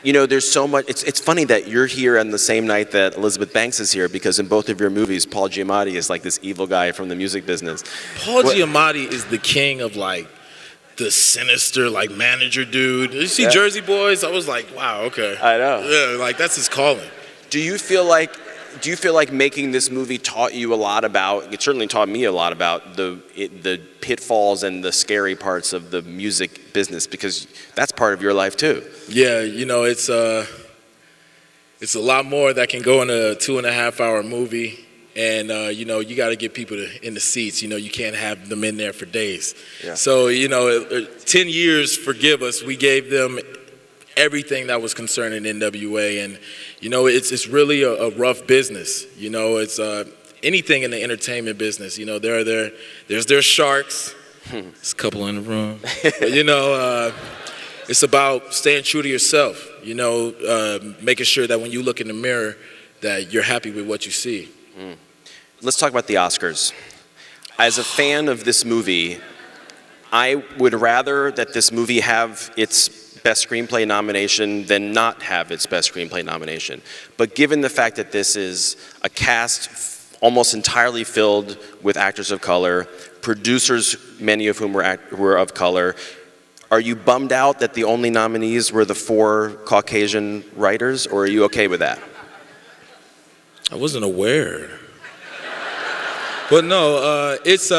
You know, there's so much. It's funny that you're here on the same night that Elizabeth Banks is here, because in both of your movies, Paul Giamatti is like this evil guy from the music business. Paul Giamatti is the king of like the sinister like manager dude. Did you see Jersey Boys? I was like, wow, okay. I know. Yeah, like that's his calling. Do you feel like making this movie taught you a lot about? It certainly taught me a lot about the pitfalls and the scary parts of the music business, because that's part of your life too. Yeah, you know, it's a lot more that can go in a 2.5-hour movie, and you know, you got to get people in the seats. You know, you can't have them in there for days. Yeah. So you know, 10 years, forgive us. We gave them everything that was concerning NWA, and you know, it's really a rough business. You know, it's anything in the entertainment business. You know, there's their sharks. There's a couple in the room. But, you know, it's about staying true to yourself. You know, making sure that when you look in the mirror, that you're happy with what you see. Let's talk about the Oscars. As a fan of this movie, I would rather that this movie have its Best Screenplay nomination than not have its Best Screenplay nomination. But given the fact that this is a cast almost entirely filled with actors of color, producers, many of whom were of color, are you bummed out that the only nominees were the 4 Caucasian writers, or are you okay with that? I wasn't aware. But no, it's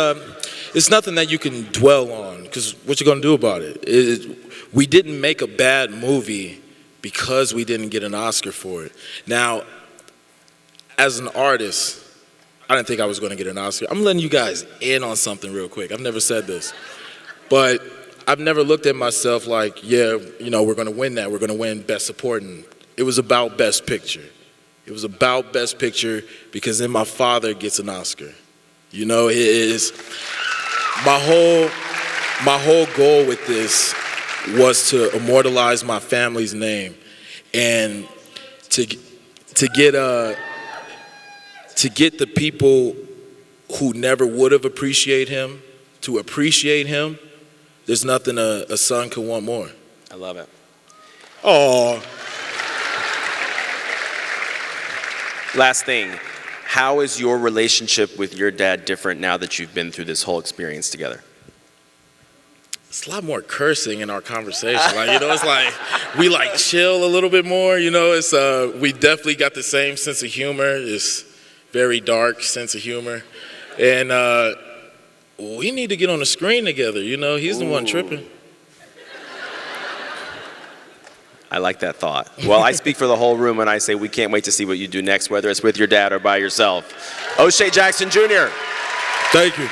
nothing that you can dwell on, because what you gonna do about it? We didn't make a bad movie because we didn't get an Oscar for it. Now, as an artist, I didn't think I was gonna get an Oscar. I'm letting you guys in on something real quick. I've never said this, but I've never looked at myself like, yeah, you know, we're gonna win that. We're gonna win Best Supporting. It was about Best Picture. It was about Best Picture because then my father gets an Oscar. You know, it is my whole goal with this was to immortalize my family's name, and to get the people who never would have appreciated him to appreciate him. There's nothing a son could want more. I love it. Oh. Last thing, how is your relationship with your dad different now that you've been through this whole experience together? It's a lot more cursing in our conversation. Like, you know, it's like we like chill a little bit more. You know, it's we definitely got the same sense of humor. It's very dark sense of humor, and we need to get on the screen together. You know, he's the one tripping. I like that thought. Well, I speak for the whole room when I say we can't wait to see what you do next, whether it's with your dad or by yourself. O'Shea Jackson Jr. Thank you.